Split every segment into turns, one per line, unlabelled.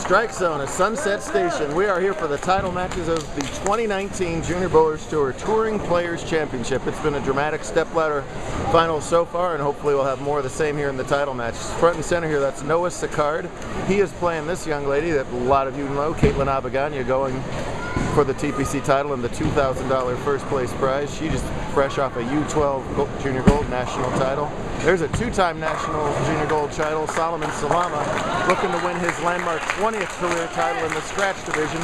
Strike Zone at Sunset Station. We are here for the title matches of the 2019 Junior Bowlers Tour Touring Players Championship. It's been a dramatic stepladder final so far, and hopefully we'll have more of the same here in the title match. Front and center here, that's Noah Sicard. He is playing this young lady that a lot of you know, Caitlin Abagana, going for the TPC title and the $2,000 first place prize. She just fresh off a U12 Junior Gold National title. There's a two-time National Junior Gold title, Solomon Salama, looking to win his landmark 20th career title in the scratch division.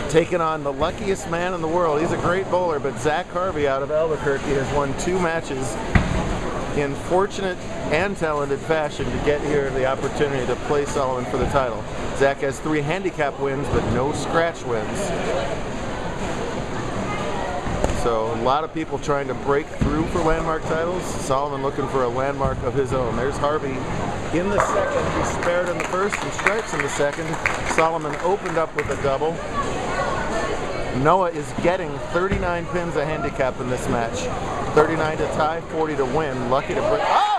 Taking on the luckiest man in the world. He's a great bowler, but Zach Harvey out of Albuquerque has won 2 matches in fortunate and talented fashion to get here the opportunity to play Solomon for the title. Zach has 3 handicap wins, but no scratch wins. So a lot of people trying to break through for landmark titles. Solomon looking for a landmark of his own. There's Harvey in the second. He spared in the first and strikes in the second. Solomon opened up with a double. Noah is getting 39 pins a handicap in this match. 39 to tie, 40 to win. Lucky to break. Oh!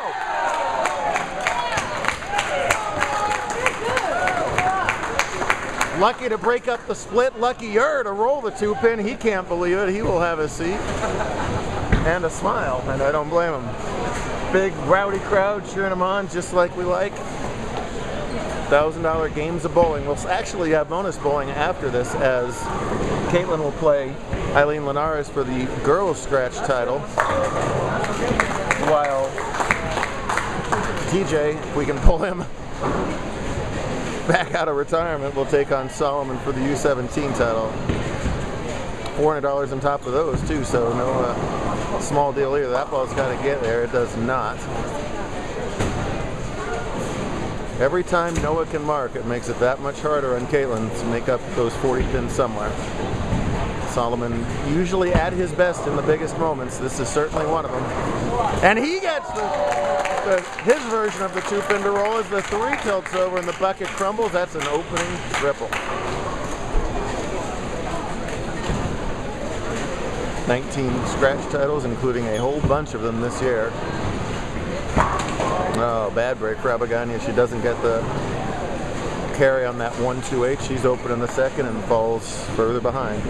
Lucky to break up the split. Luckier to roll the 2-pin. He can't believe it. He will have a seat and a smile, and I don't blame him. Big rowdy crowd cheering him on, just like we like. $1,000 games of bowling. We'll actually have bonus bowling after this, as Caitlin will play Eileen Linares for the girls scratch title, while TJ, if we can pull him back out of retirement, will take on Solomon for the U17 title. $400 on top of those too, so no small deal either. That ball's got to get there. It does not. Every time Noah can mark, it makes it that much harder on Caitlin to make up those 40 pins somewhere. Solomon usually at his best in the biggest moments. This is certainly one of them. And he gets his version of the 2-pin to roll as the 3 tilts over and the bucket crumbles. That's an opening triple. 19 scratch titles, including a whole bunch of them this year. Oh, bad break for Abagana. She doesn't get the carry on that 1-2-8. She's open in the second and falls further behind.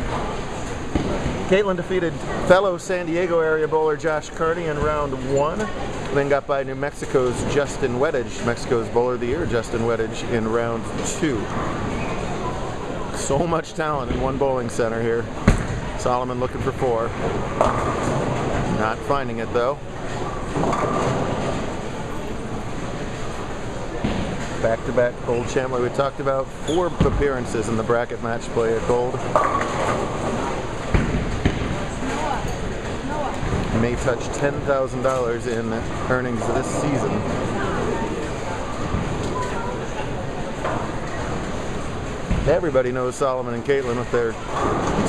Caitlin defeated fellow San Diego area bowler Josh Carney in round 1. Then got by New Mexico's Justin Weddage, Mexico's Bowler of the Year, Justin Weddage, in round 2. So much talent in one bowling center here. Solomon looking for 4. Not finding it though. Back-to-back Gold champ, like we talked about. 4 appearances in the bracket match play at Gold. May touch $10,000 in earnings this season. Everybody knows Solomon and Caitlin with their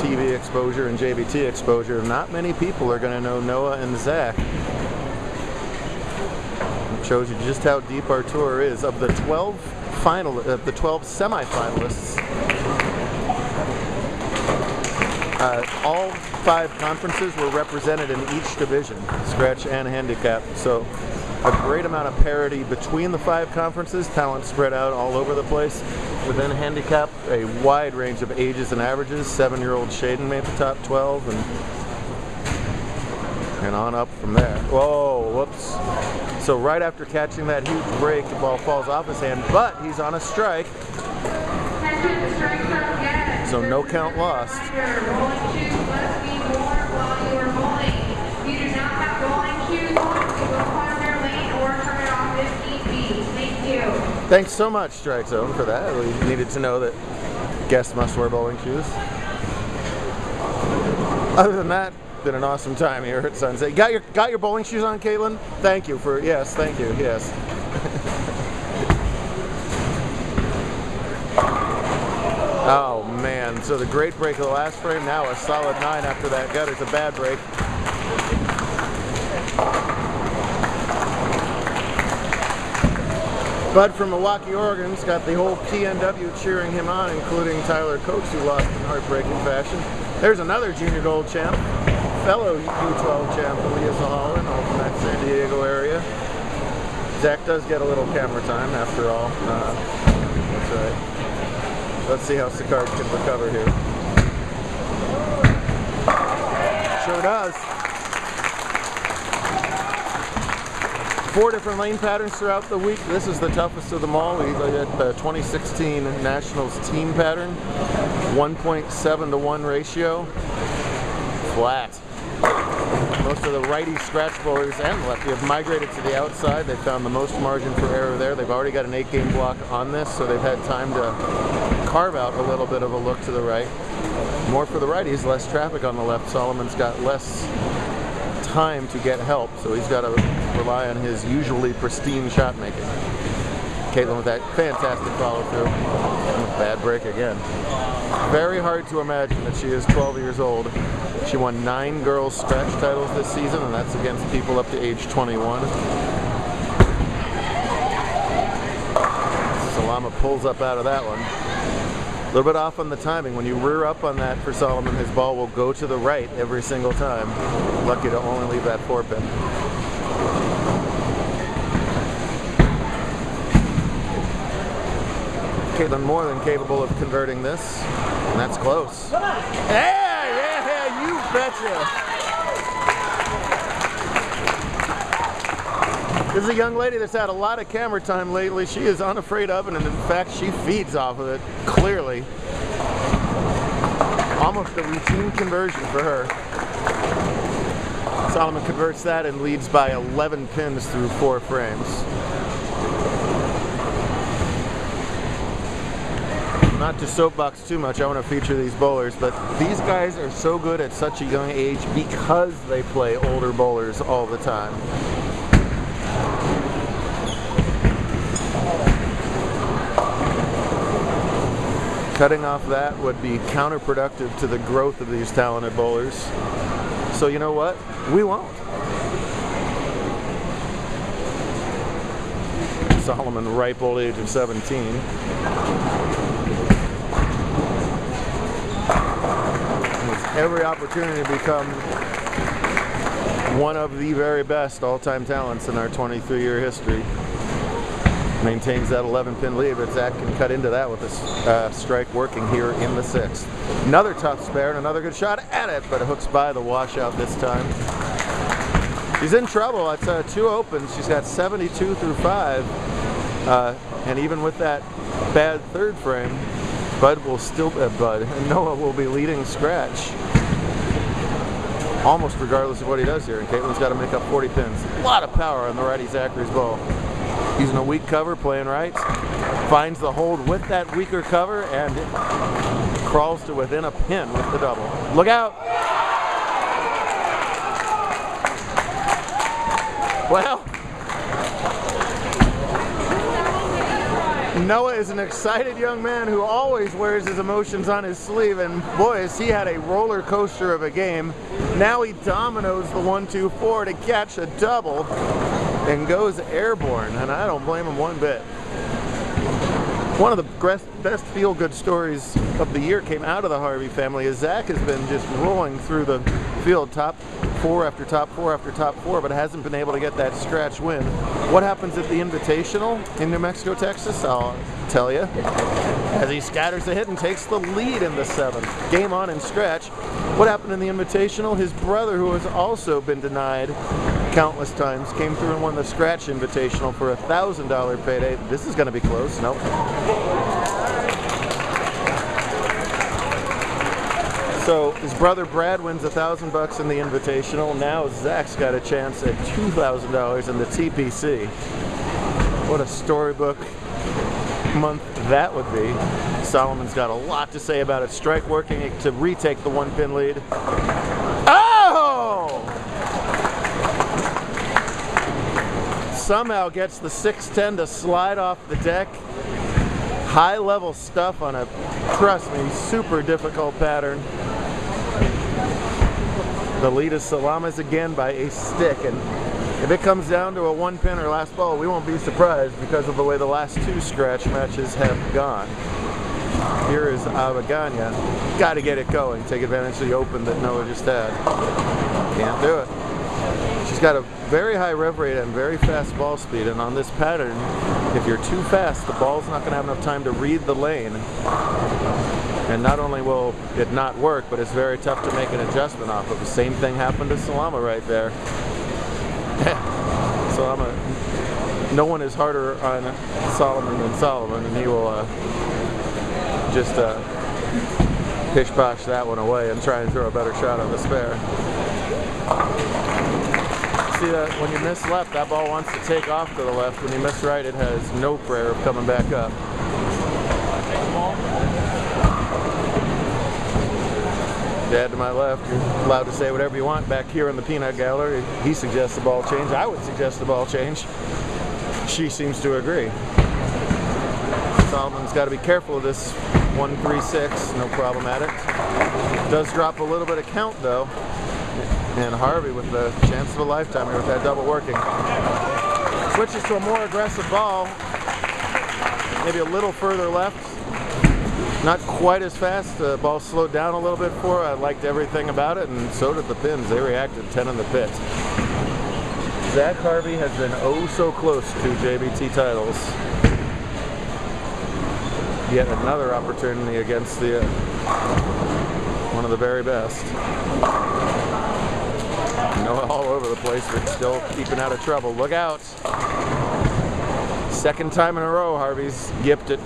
TV exposure and JBT exposure. Not many people are going to know Noah and Zach. It shows you just how deep our tour is. Of the 12 semifinalists, all 5 conferences were represented in each division, scratch and handicap. So a great amount of parity between the 5 conferences, talent spread out all over the place. Within handicap, a wide range of ages and averages. 7-year-old Shaden made the top 12, and on up from there. Whoa, whoops. So right after catching that huge break, the ball falls off his hand, but he's on a strike. So no count lost. Thanks so much, Strike Zone, for that. We needed to know that guests must wear bowling shoes. Other than that, been an awesome time here at Sunset. Got your bowling shoes on, Caitlin? Thank you for, yes, thank you, yes. Oh man, so the great break of the last frame, now a solid 9 after that gutter's a bad break. Bud from Milwaukee, Oregon's got the whole PNW cheering him on, including Tyler Coates, who lost in heartbreaking fashion. There's another Junior Gold champ, fellow U12 champ, Elias Holland, all from that San Diego area. Zach does get a little camera time after all. That's right. Let's see how Sicard can recover here. Sure does. 4 different lane patterns throughout the week. This is the toughest of them all. We got the 2016 Nationals team pattern, 1.7 to 1 ratio, flat. Most of the righty scratch bowlers and lefty have migrated to the outside. They've found the most margin for error there. They've already got an 8-game block on this, so they've had time to carve out a little bit of a look to the right. More for the righties, less traffic on the left. Solomon's got less time to get help, so he's got to rely on his usually pristine shot making. Caitlin with that fantastic follow through. Bad break again. Very hard to imagine that she is 12 years old. She won 9 girls scratch titles this season, and that's against people up to age 21. Salama pulls up out of that one. A little bit off on the timing. When you rear up on that for Solomon, his ball will go to the right every single time. Lucky to only leave that 4-pin. Caitlin more than capable of converting this, and that's close. Yeah, you betcha. This is a young lady that's had a lot of camera time lately. She is unafraid of it, and in fact, she feeds off of it, clearly. Almost a routine conversion for her. Solomon converts that and leads by 11 pins through 4 frames. Not to soapbox too much, I want to feature these bowlers, but these guys are so good at such a young age because they play older bowlers all the time. Cutting off that would be counterproductive to the growth of these talented bowlers. So you know what? We won't. Solomon, ripe old age of 17. Has every opportunity to become one of the very best all-time talents in our 23-year history. Maintains that 11-pin lead, but Zach can cut into that with a strike working here in the 6th. Another tough spare and another good shot at it, but it hooks by the washout this time. She's in trouble. It's 2 opens. She's got 72 through 5, and even with that bad 3rd frame, Noah will be leading scratch almost regardless of what he does here, and Caitlin's got to make up 40 pins. A lot of power on the righty Zachary's ball. Using a weak cover, playing right, finds the hold with that weaker cover, and crawls to within a pin with the double. Look out! Well, Noah is an excited young man who always wears his emotions on his sleeve, and boy, has he had a roller coaster of a game. Now he dominoes the 1-2-4 to catch a double and goes airborne, and I don't blame him one bit. One of the best feel-good stories of the year came out of the Harvey family, as Zach has been just rolling through the field, top 4 after top 4 after top 4, but hasn't been able to get that scratch win. What happens at the Invitational in New Mexico, Texas? I'll tell you. As he scatters the hit and takes the lead in the 7th. Game on and scratch. What happened in the Invitational? His brother, who has also been denied countless times, came through and won the Scratch Invitational for a $1,000 payday. This is going to be close. Nope. So his brother Brad wins $1,000 in the Invitational. Now Zach's got a chance at $2,000 in the TPC. What a storybook month that would be. Solomon's got a lot to say about it. Strike working to retake the 1-pin lead. Oh! Somehow gets the 610 to slide off the deck. High level stuff on a, trust me, super difficult pattern. The lead is Salama's again by a stick, and if it comes down to a 1-pin or last ball, we won't be surprised because of the way the last 2 scratch matches have gone. Here is Avaganya. Got to get it going. Take advantage of the open that Noah just had. Can't do it. She's got a very high rev rate and very fast ball speed, and on this pattern, if you're too fast, the ball's not going to have enough time to read the lane. And not only will it not work, but it's very tough to make an adjustment off of. The same thing happened to Salama right there. Salama, no one is harder on Solomon than Solomon, and he will just pish-posh that one away and try and throw a better shot on the spare. See that when you miss left, that ball wants to take off to the left. When you miss right, it has no prayer of coming back up. Dad to my left, you're allowed to say whatever you want back here in the peanut gallery. He suggests a ball change. I would suggest a ball change. She seems to agree. Solomon's got to be careful of this 1-3-6, no problem at it. Does drop a little bit of count though. And Harvey with the chance of a lifetime here with that double working. Switches to a more aggressive ball. Maybe a little further left. Not quite as fast. The ball slowed down a little bit for her. I liked everything about it, and so did the pins. They reacted 10 in the pit. Zach Harvey has been oh so close to JBT titles. Yet another opportunity against the one of the very best. All over the place, but still keeping out of trouble. Look out. Second time in a row, Harvey's yipped it.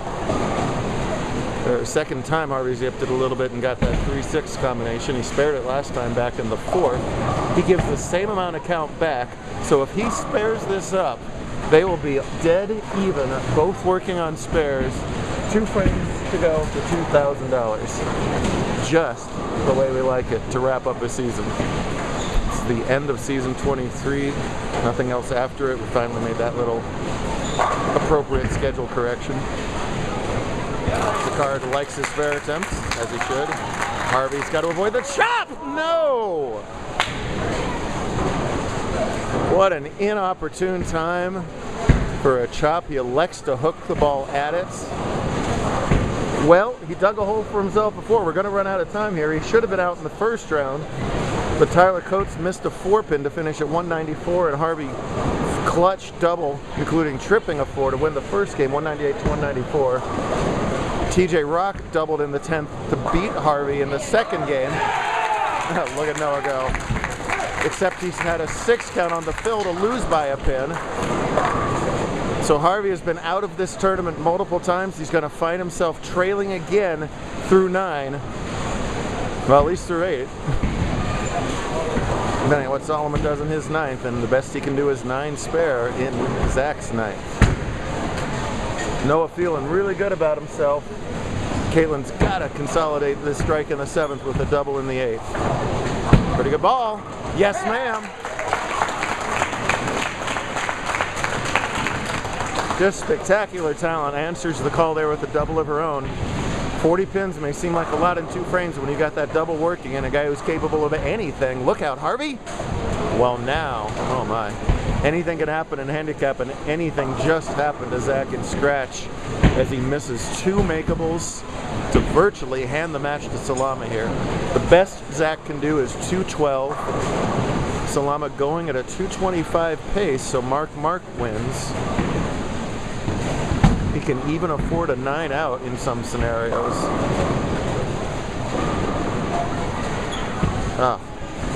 Second time Harvey's yipped it a little bit and got that 3-6 combination. He spared it last time back in the fourth. He gives the same amount of count back, so if he spares this up, they will be dead even, both working on spares. 2 frames to go for $2,000. Just the way we like it to wrap up a season. It's the end of season 23, nothing else after it. We finally made that little appropriate schedule correction. The card likes his spare attempts, as he should. Harvey's got to avoid the chop! No! What an inopportune time for a chop. He elects to hook the ball at it. Well, he dug a hole for himself before. We're going to run out of time here. He should have been out in the first round, but Tyler Coates missed a 4-pin to finish at 194, and Harvey clutched double, including tripping a 4 to win the first game, 198 to 194. TJ Rock doubled in the 10th to beat Harvey in the second game. Look at Noah go. Except he's had a 6 count on the fill to lose by a pin. So Harvey has been out of this tournament multiple times. He's going to find himself trailing again through 9. Well, at least through 8. Depending on what Solomon does in his 9th, and the best he can do is 9 spare in Zach's 9th. Noah feeling really good about himself. Caitlin's got to consolidate this strike in the 7th with a double in the 8th. Pretty good ball. Yes, ma'am. Just spectacular talent. Answers the call there with a double of her own. 40 pins may seem like a lot in 2 frames when you got that double working and a guy who's capable of anything. Look out, Harvey. Well, now, oh my. Anything can happen in handicap, and anything just happened to Zach in scratch as he misses 2 makeables to virtually hand the match to Salama here. The best Zach can do is 212. Salama going at a 225 pace, so Mark wins. He can even afford a 9 out in some scenarios. Oh,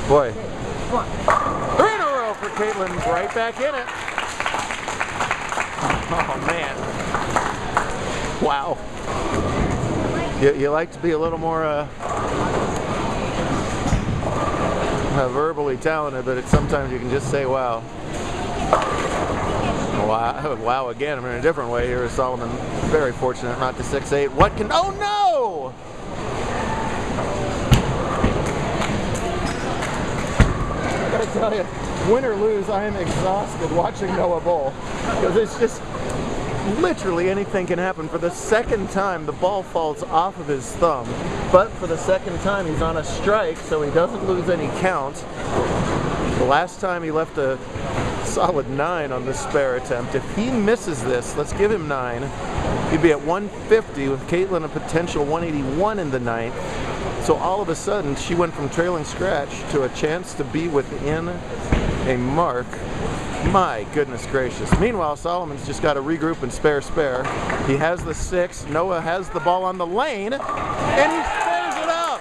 boy. 3 in a row for Caitlin, right back in it. Oh, man. Wow. You like to be a little more verbally talented, but sometimes you can just say wow. Wow again. I mean, in a different way here is Solomon. Very fortunate not to 6-8. What can... Oh, no! I gotta tell you, win or lose, I am exhausted watching Noah bowl. Because it's just... literally anything can happen. For the second time, the ball falls off of his thumb. But for the second time, he's on a strike, so he doesn't lose any count. The last time he left a solid 9 on the spare attempt. If he misses this, let's give him 9. He'd be at 150 with Caitlin a potential 181 in the 9th. So all of a sudden, she went from trailing scratch to a chance to be within a mark. My goodness gracious. Meanwhile, Solomon's just got to regroup and spare. He has the 6. Noah has the ball on the lane, and he spares it up.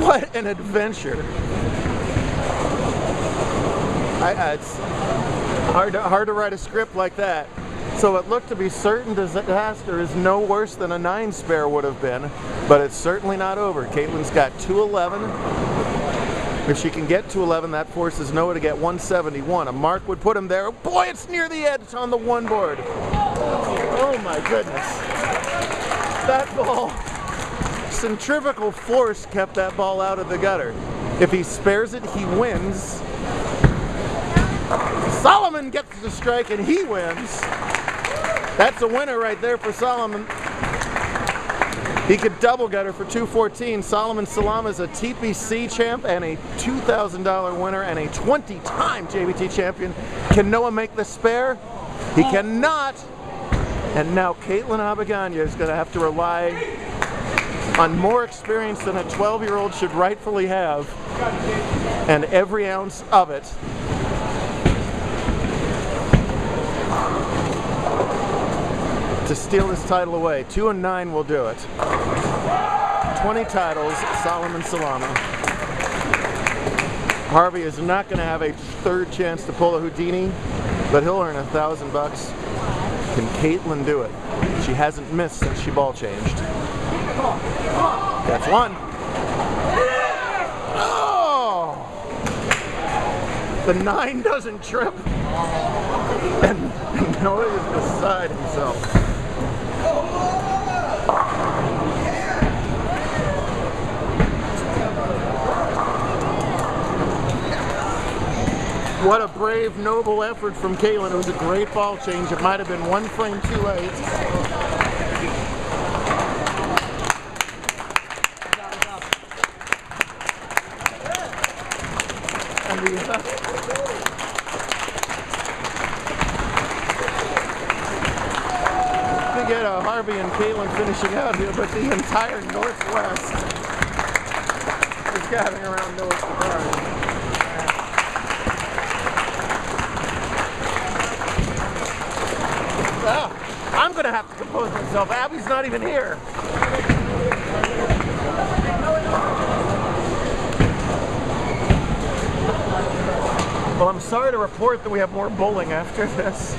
What an adventure. It's hard to write a script like that. So it looked to be certain disaster is no worse than a 9 spare would have been, but it's certainly not over. Caitlin's got 211. If she can get 211, that forces Noah to get 171. A mark would put him there. Boy, it's near the edge on the 1 board. Oh my goodness. That ball, centrifugal force kept that ball out of the gutter. If he spares it, he wins. Solomon gets the strike and he wins. That's a winner right there for Solomon. He could double gutter for 214. Solomon Salam is a TPC champ and a $2,000 winner and a 20-time JBT champion. Can Noah make the spare? He cannot. And now Caitlin Abaganya is going to have to rely on more experience than a 12-year-old should rightfully have, and every ounce of it. To steal this title away. 2 and 9 will do it. 20 titles, Solomon Salama. Harvey is not going to have a 3rd chance to pull a Houdini, but he'll earn $1,000. Can Caitlin do it? She hasn't missed since she ball changed. That's 1. Oh! The 9 doesn't trip, and Noah is beside himself. What a brave, noble effort from Caitlin. It was a great ball change. It might have been 1 frame too late. And we get Harvey and Caitlin finishing out here, but the entire Northwest is gathering around Noah's Safari. I'm going to have to compose myself. Abby's not even here. Well, I'm sorry to report that we have more bowling after this.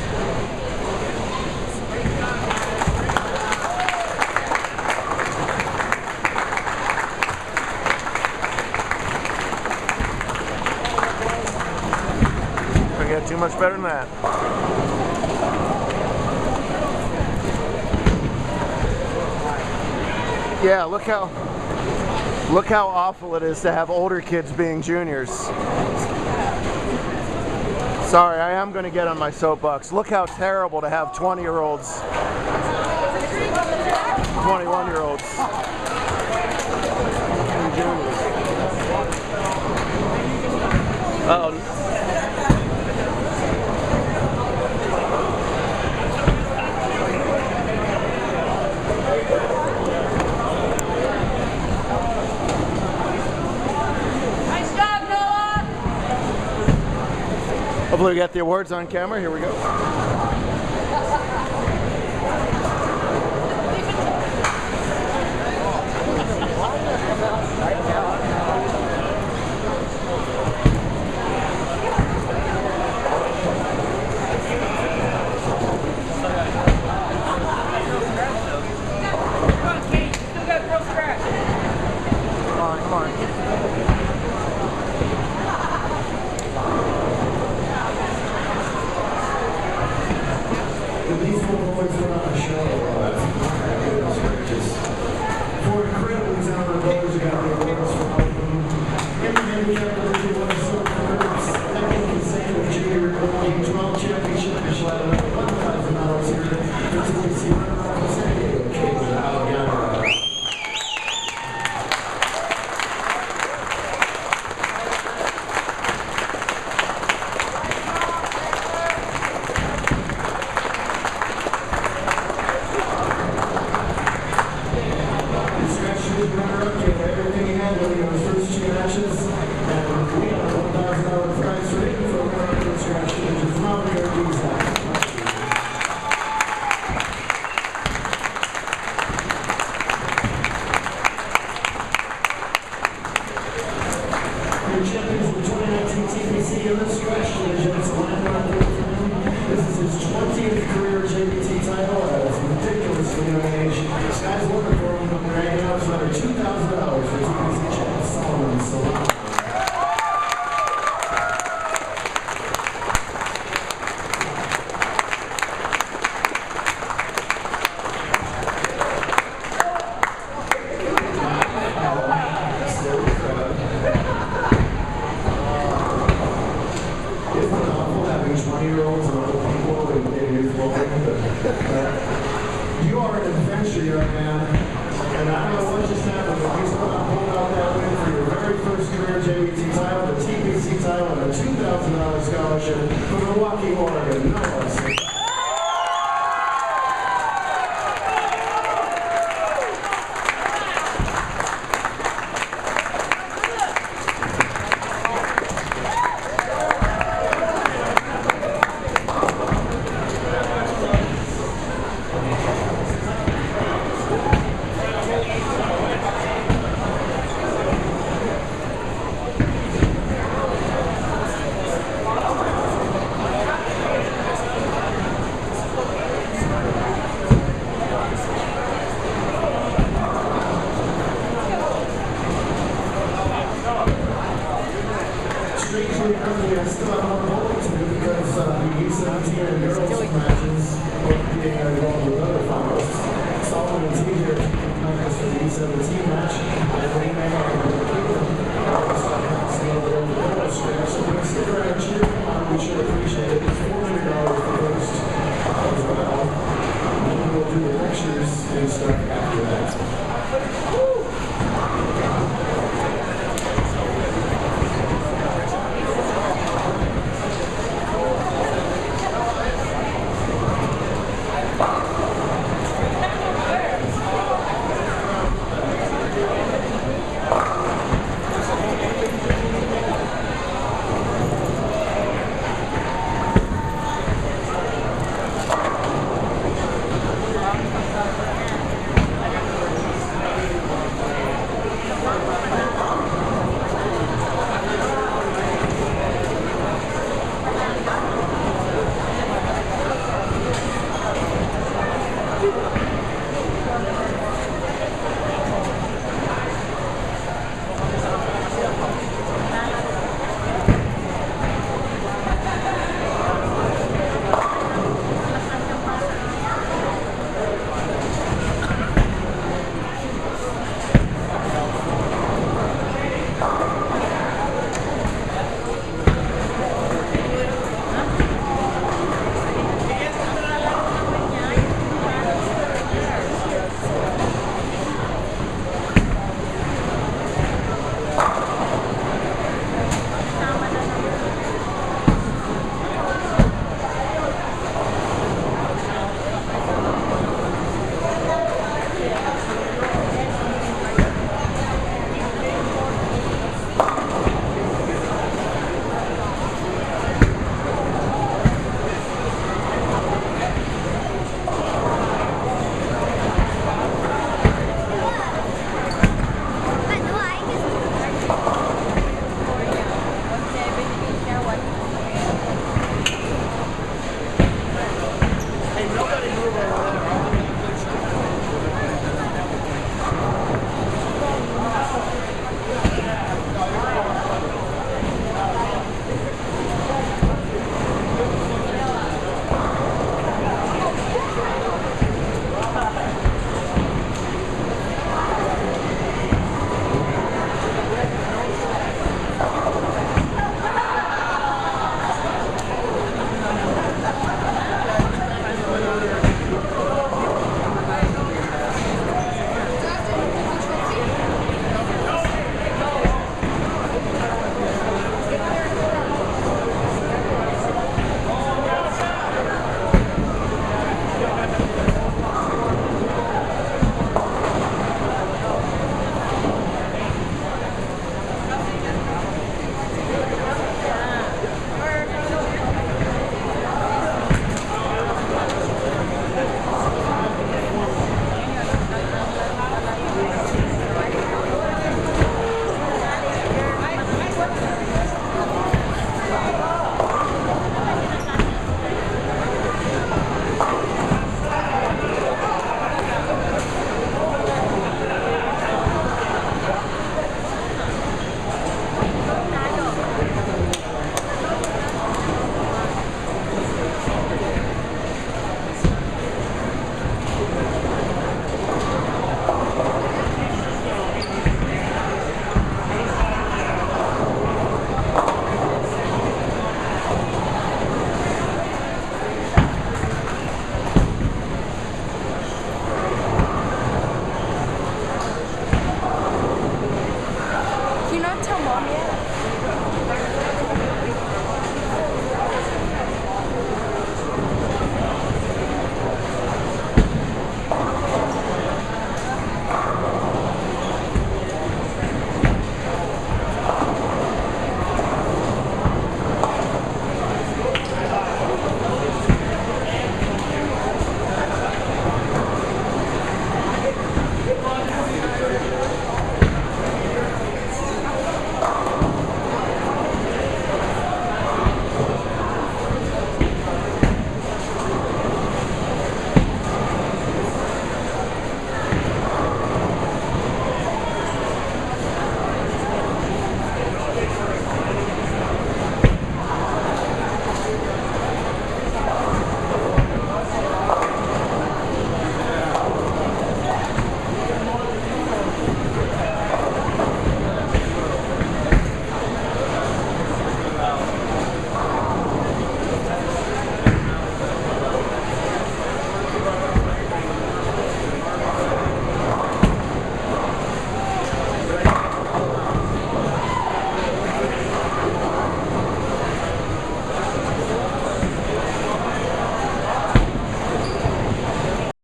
Can't get too much better than that. Yeah, look how awful it is to have older kids being juniors. Sorry, I am going to get on my soapbox. Look how terrible to have 20-year-olds, 21-year-olds being juniors. Uh-oh. Hopefully we got the awards on camera. Here we go. Come on.
Monsieur,